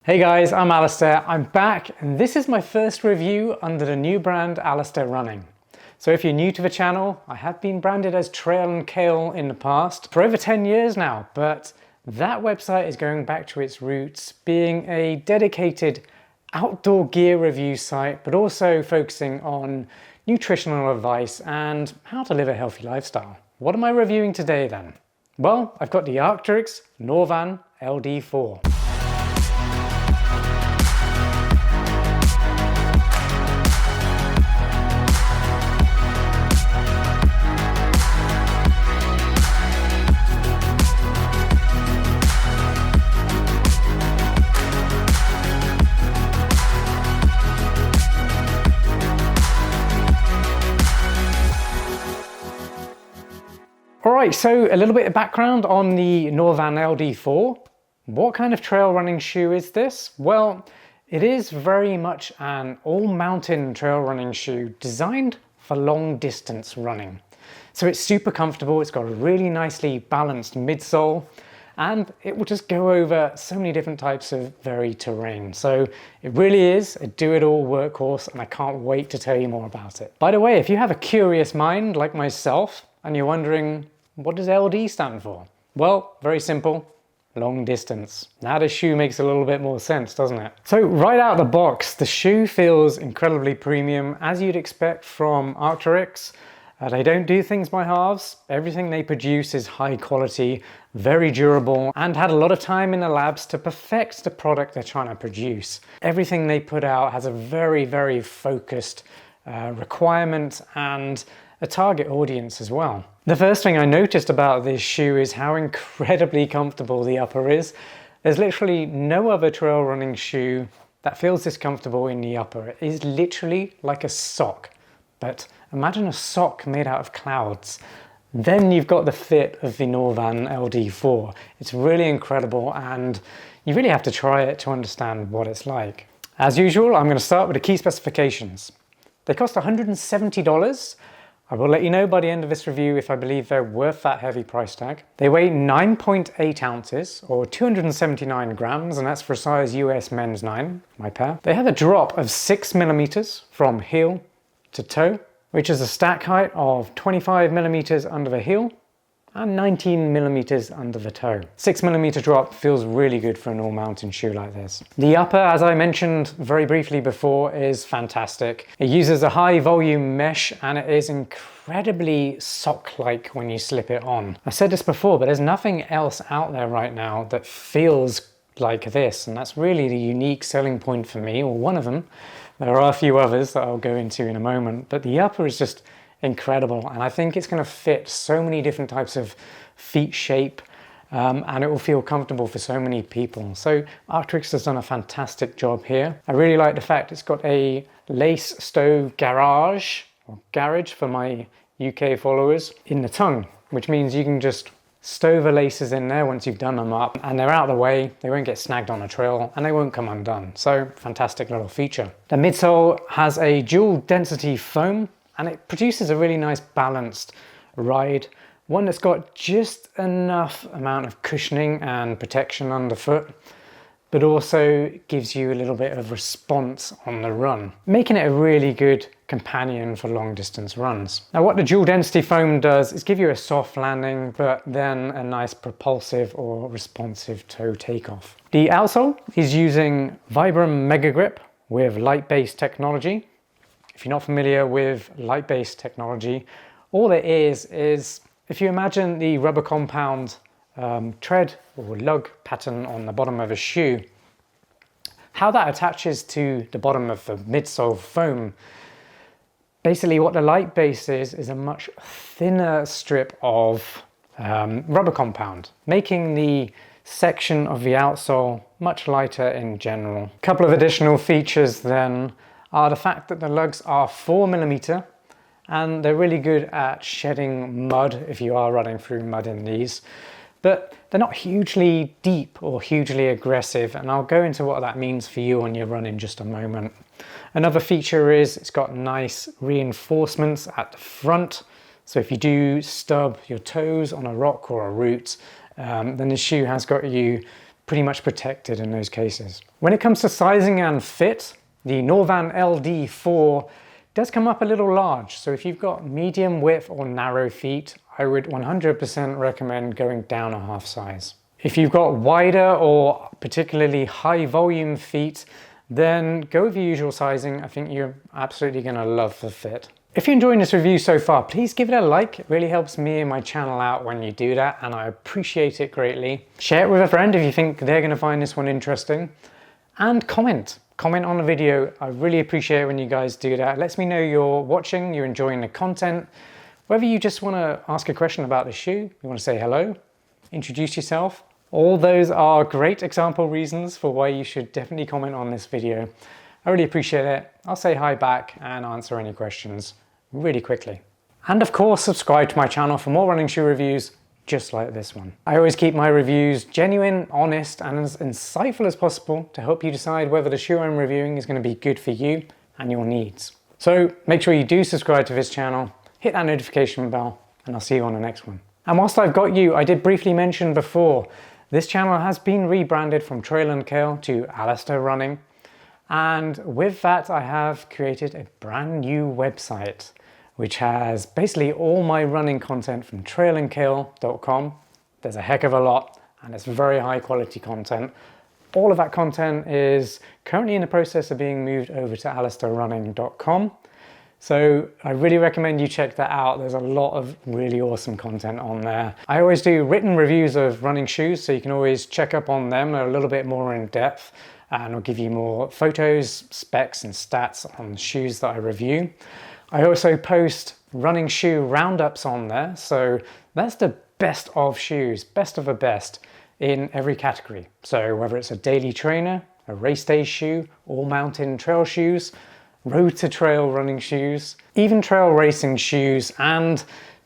Hey guys, I'm Alistair. I'm back and this is my first review under the new brand Alistair Running. So if you're new to the channel, I have been branded as Trail and Kale in the past for over 10 years now, but that website is going back to its roots, being a dedicated outdoor gear review site, but also focusing on nutritional advice and how to live a healthy lifestyle. What am I reviewing today then? Well, I've got the Arc'teryx Norvan LD4. Alright, so a little bit of background on the Norvan LD4. What kind of trail running shoe is this? Well, it is very much an all-mountain trail running shoe designed for long distance running. So it's super comfortable, it's got a really nicely balanced midsole, and it will just go over so many different types of varied terrain. So it really is a do-it-all workhorse, and I can't wait to tell you more about it. By the way, if you have a curious mind like myself, and you're wondering, what does LD stand for? Well, very simple, long distance. Now this shoe makes a little bit more sense, doesn't it? So right out of the box, the shoe feels incredibly premium, as you'd expect from Arc'teryx. They don't do things by halves. Everything they produce is high quality, very durable, and had a lot of time in the labs to perfect the product they're trying to produce. Everything they put out has a very, very focused requirement and a target audience as well. The first thing I noticed about this shoe is how incredibly comfortable the upper is. There's literally no other trail running shoe that feels this comfortable in the upper. It is literally like a sock, but imagine a sock made out of clouds. Then you've got the fit of the Norvan LD4. It's really incredible, and you really have to try it to understand what it's like. As usual, I'm going to start with the key specifications. They cost $170. I will let you know by the end of this review if I believe they're worth that heavy price tag. They weigh 9.8 ounces or 279 grams, and that's for a size US men's 9, my pair. They have a drop of 6 millimeters from heel to toe, which is a stack height of 25 millimeters under the heel and 19 millimeters under the toe. 6 millimeter drop feels really good for an all-mountain shoe like this. The upper, as I mentioned very briefly before, is fantastic. It uses a high volume mesh and it is incredibly sock-like when you slip it on. I said this before, but there's nothing else out there right now that feels like this, and that's really the unique selling point for me, or one of them. There are a few others that I'll go into in a moment, but the upper is just incredible, and I think it's going to fit so many different types of feet shape, and it will feel comfortable for so many people. So Arc'teryx has done a fantastic job here. I really like the fact it's got a lace stove garage for my UK followers in the tongue, which means you can just stow the laces in there once you've done them up, and they're out of the way, they won't get snagged on a trail, and they won't come undone. So fantastic little feature. The midsole has a dual density foam, and it produces a really nice balanced ride, one that's got just enough amount of cushioning and protection underfoot, but also gives you a little bit of response on the run, making it a really good companion for long distance runs. Now what the dual density foam does is give you a soft landing, but then a nice propulsive or responsive toe takeoff. The outsole is using Vibram Mega Grip with light-based technology. If you're not familiar with light-based technology, all it is if you imagine the rubber compound tread or lug pattern on the bottom of a shoe, how that attaches to the bottom of the midsole foam. Basically what the light base is a much thinner strip of rubber compound, making the section of the outsole much lighter in general. A couple of additional features then are the fact that the lugs are 4 millimeter, and they're really good at shedding mud if you are running through mud in these, but they're not hugely deep or hugely aggressive, and I'll go into what that means for you on your run in just a moment. Another feature is it's got nice reinforcements at the front, so if you do stub your toes on a rock or a root, then the shoe has got you pretty much protected in those cases. When it comes to sizing and fit, the Norvan LD4 does come up a little large. So if you've got medium width or narrow feet, I would 100% recommend going down a half size. If you've got wider or particularly high volume feet, then go with your usual sizing. I think you're absolutely going to love the fit. If you're enjoying this review so far, please give it a like. It really helps me and my channel out when you do that, and I appreciate it greatly. Share it with a friend if you think they're going to find this one interesting. And comment on the video. I really appreciate it when you guys do that. It lets me know you're watching, you're enjoying the content. Whether you just want to ask a question about the shoe, you want to say hello, introduce yourself, all those are great example reasons for why you should definitely comment on this video. I really appreciate it. I'll say hi back and answer any questions really quickly. And of course, subscribe to my channel for more running shoe reviews just like this one. I always keep my reviews genuine, honest, and as insightful as possible to help you decide whether the shoe I'm reviewing is going to be good for you and your needs. So make sure you do subscribe to this channel, hit that notification bell, and I'll see you on the next one. And whilst I've got you, I did briefly mention before, this channel has been rebranded from Trail and Kale to Alistair Running. And with that, I have created a brand new website, which has basically all my running content from trailandkale.com. There's a heck of a lot, and it's very high quality content. All of that content is currently in the process of being moved over to alistairrunning.com. So I really recommend you check that out. There's a lot of really awesome content on there. I always do written reviews of running shoes, so you can always check up on them. They're a little bit more in depth, and I'll give you more photos, specs, and stats on shoes that I review. I also post running shoe roundups on there, so that's the best of shoes, best of the best in every category. So whether it's a daily trainer, a race day shoe, all mountain trail shoes, road to trail running shoes, even trail racing shoes, and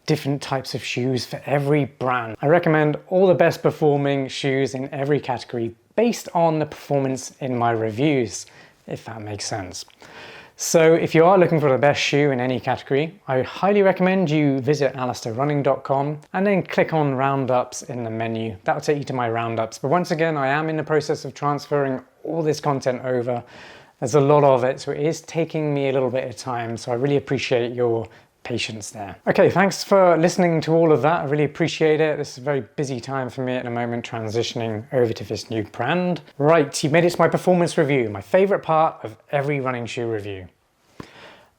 different types of shoes for every brand. I recommend all the best performing shoes in every category based on the performance in my reviews, if that makes sense. So if you are looking for the best shoe in any category, I highly recommend you visit alistairrunning.com and then click on roundups in the menu. That'll take you to my roundups. But once again, I am in the process of transferring all this content over. There's a lot of it, so it is taking me a little bit of time, so I really appreciate your patience there. Okay, thanks for listening to all of that. I really appreciate it. This is a very busy time for me at the moment, transitioning over to this new brand. Right, you made it to my performance review, my favorite part of every running shoe review.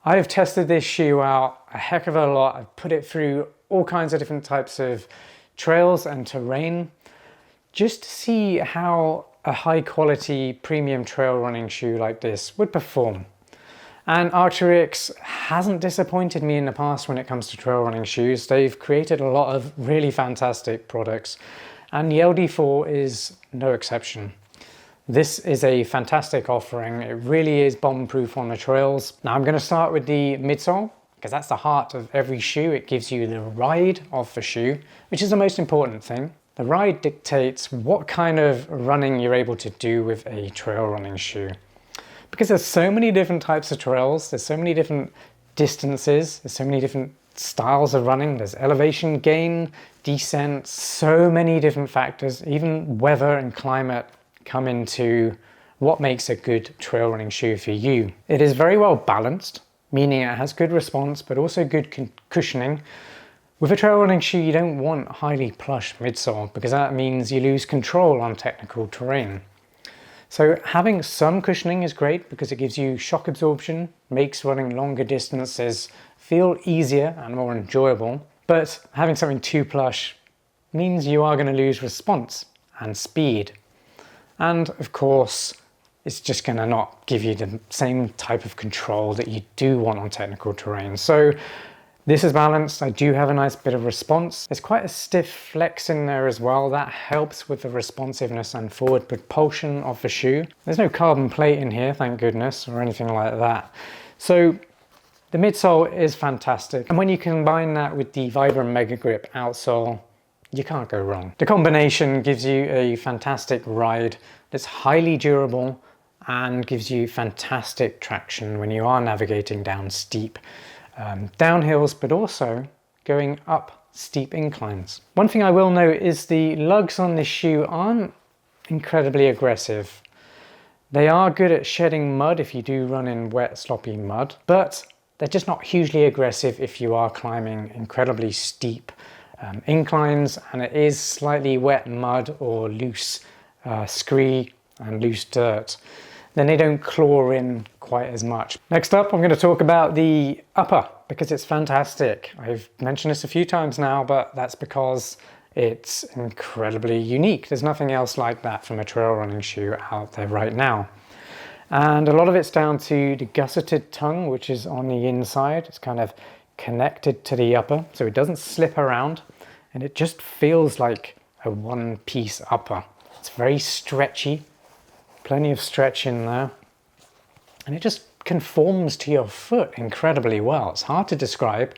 I have tested this shoe out a heck of a lot. I've put it through all kinds of different types of trails and terrain just to see how a high quality premium trail running shoe like this would perform. And Arc'teryx hasn't disappointed me in the past when it comes to trail running shoes. They've created a lot of really fantastic products, and the LD4 is no exception. This is a fantastic offering. It really is bomb-proof on the trails. Now I'm going to start with the midsole, because that's the heart of every shoe. It gives you the ride of the shoe, which is the most important thing. The ride dictates what kind of running you're able to do with a trail running shoe. Because there's so many different types of trails, there's so many different distances, there's so many different styles of running, there's elevation gain, descent, so many different factors, even weather and climate come into what makes a good trail running shoe for you. It is very well balanced, meaning it has good response, but also good cushioning. With a trail running shoe, you don't want highly plush midsole because that means you lose control on technical terrain. So having some cushioning is great because it gives you shock absorption, makes running longer distances feel easier and more enjoyable. But having something too plush means you are going to lose response and speed. And of course, it's just going to not give you the same type of control that you do want on technical terrain. So this is balanced. I do have a nice bit of response. There's quite a stiff flex in there as well. That helps with the responsiveness and forward propulsion of the shoe. There's no carbon plate in here, thank goodness, or anything like that. So the midsole is fantastic. And when you combine that with the Vibram Mega Grip outsole, you can't go wrong. The combination gives you a fantastic ride that's highly durable and gives you fantastic traction when you are navigating down steep downhills, but also going up steep inclines. One thing I will note is the lugs on this shoe aren't incredibly aggressive. They are good at shedding mud if you do run in wet, sloppy mud, but they're just not hugely aggressive if you are climbing incredibly steep inclines and it is slightly wet mud or loose scree and loose dirt. Then they don't claw in quite as much. Next up, I'm going to talk about the upper because it's fantastic. I've mentioned this a few times now, but that's because it's incredibly unique. There's nothing else like that from a trail running shoe out there right now. And a lot of it's down to the gusseted tongue, which is on the inside. It's kind of connected to the upper, so it doesn't slip around. And it just feels like a one-piece upper. It's very stretchy, plenty of stretch in there. And it just conforms to your foot incredibly well. It's hard to describe.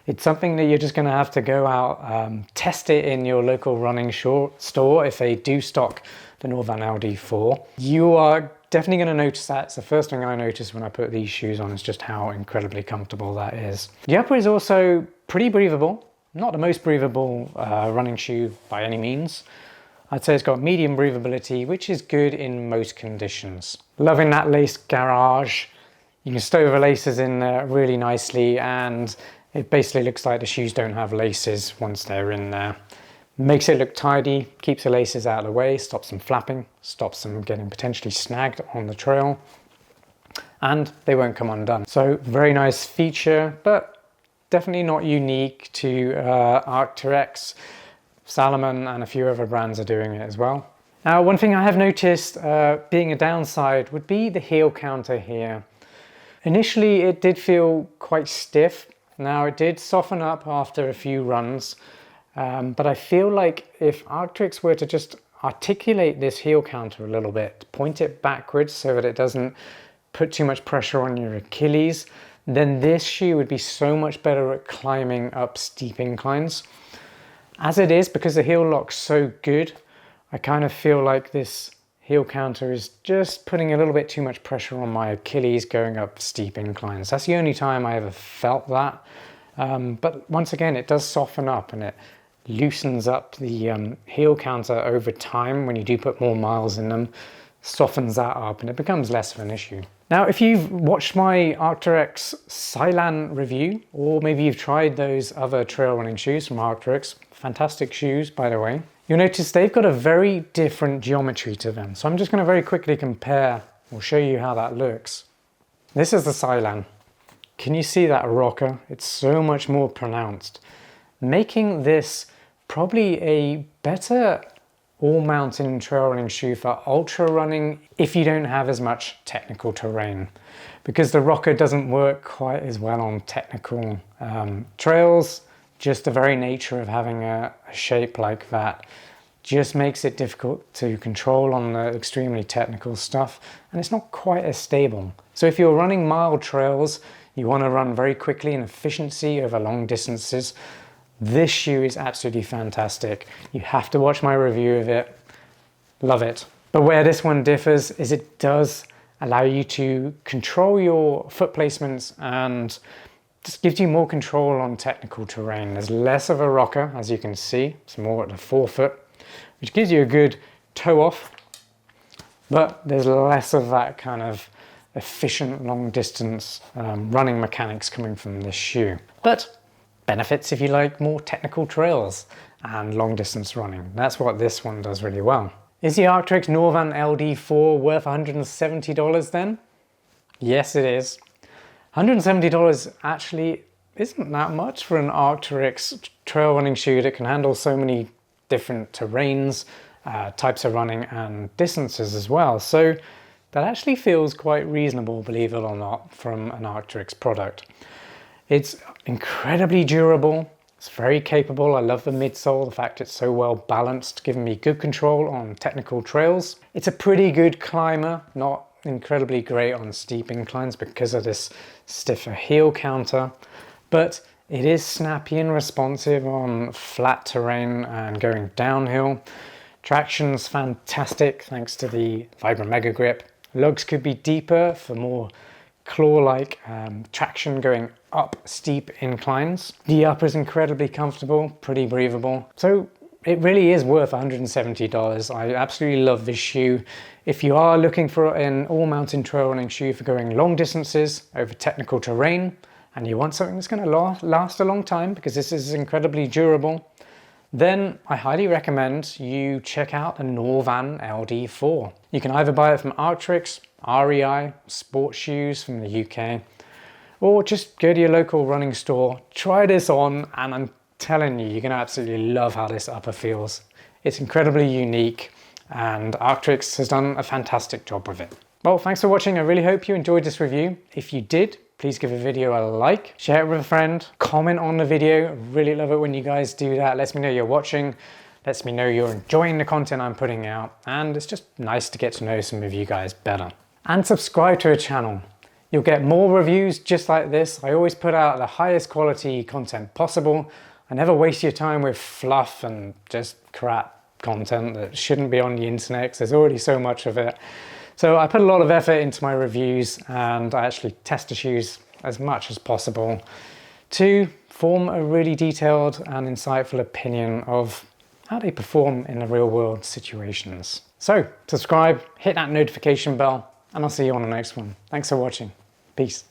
It's something that you're just going to have to go out, test it in your local running store if they do stock the Norvan LD4. You are definitely going to notice that. It's the first thing I notice when I put these shoes on is just how incredibly comfortable that is. The upper is also pretty breathable. Not the most breathable running shoe by any means. I'd say it's got medium breathability, which is good in most conditions. Loving that lace garage. You can stow the laces in there really nicely, and it basically looks like the shoes don't have laces once they're in there. Makes it look tidy, keeps the laces out of the way, stops them flapping, stops them getting potentially snagged on the trail, and they won't come undone. So very nice feature, but definitely not unique to Arc'teryx. Salomon and a few other brands are doing it as well. Now, one thing I have noticed being a downside would be the heel counter here. Initially, it did feel quite stiff. Now, it did soften up after a few runs, but I feel like if Arc'teryx were to just articulate this heel counter a little bit, point it backwards so that it doesn't put too much pressure on your Achilles, then this shoe would be so much better at climbing up steep inclines. As it is, because the heel lock's so good, I kind of feel like this heel counter is just putting a little bit too much pressure on my Achilles going up steep inclines. That's the only time I ever felt that. But once again, it does soften up and it loosens up the heel counter over time when you do put more miles in them, softens that up and it becomes less of an issue. Now, if you've watched my Arc'teryx Sylan review, or maybe you've tried those other trail running shoes from Arc'teryx, fantastic shoes, by the way, you'll notice they've got a very different geometry to them. So I'm just going to very quickly compare or show you how that looks. This is the Sylan. Can you see that rocker? It's so much more pronounced, making this probably a better all-mountain trail running shoe for ultra running if you don't have as much technical terrain, because the rocker doesn't work quite as well on technical trails. Just the very nature of having a shape like that just makes it difficult to control on the extremely technical stuff, and it's not quite as stable. So if you're running mile trails, you want to run very quickly and efficiency over long distances, this shoe is absolutely fantastic. You have to watch my review of it. Love it. But where this one differs is it does allow you to control your foot placements and just gives you more control on technical terrain. There's less of a rocker, as you can see. It's more at the forefoot, which gives you a good toe off, but there's less of that kind of efficient long distance running mechanics coming from this shoe. But benefits if you like more technical trails and long distance running. That's what this one does really well. Is the Arc'teryx Norvan LD4 worth $170 then? Yes, it is. $170 actually isn't that much for an Arc'teryx trail running shoe that can handle so many different terrains, types of running and distances as well. So that actually feels quite reasonable, believe it or not, from an Arc'teryx product. It's incredibly durable, it's very capable. I love the midsole, the fact it's so well balanced, giving me good control on technical trails. It's a pretty good climber, not incredibly great on steep inclines because of this stiffer heel counter, but it is snappy and responsive on flat terrain and going downhill. Traction's fantastic thanks to the Vibram Mega Grip. Lugs could be deeper for more claw-like traction going up steep inclines. The upper is incredibly comfortable, pretty breathable. So it really is worth $170. I absolutely love this shoe. If you are looking for an all-mountain trail running shoe for going long distances over technical terrain, and you want something that's going to last a long time because this is incredibly durable, then I highly recommend you check out the Norvan LD4. You can either buy it from Arc'teryx, REI, Sports Shoes from the UK, or just go to your local running store, try this on, and I'm telling you, you're going to absolutely love how this upper feels. It's incredibly unique, and Arc'teryx has done a fantastic job with it. Well, thanks for watching. I really hope you enjoyed this review. If you did, please give the video a like, share it with a friend, comment on the video. I really love it when you guys do that. Lets me know you're watching, lets me know you're enjoying the content I'm putting out, and it's just nice to get to know some of you guys better. And subscribe to the channel. You'll get more reviews just like this. I always put out the highest quality content possible. I never waste your time with fluff and just crap content that shouldn't be on the internet because there's already so much of it. So I put a lot of effort into my reviews, and I actually test the shoes as much as possible to form a really detailed and insightful opinion of how they perform in the real world situations. So subscribe, hit that notification bell, and I'll see you on the next one. Thanks for watching. Peace.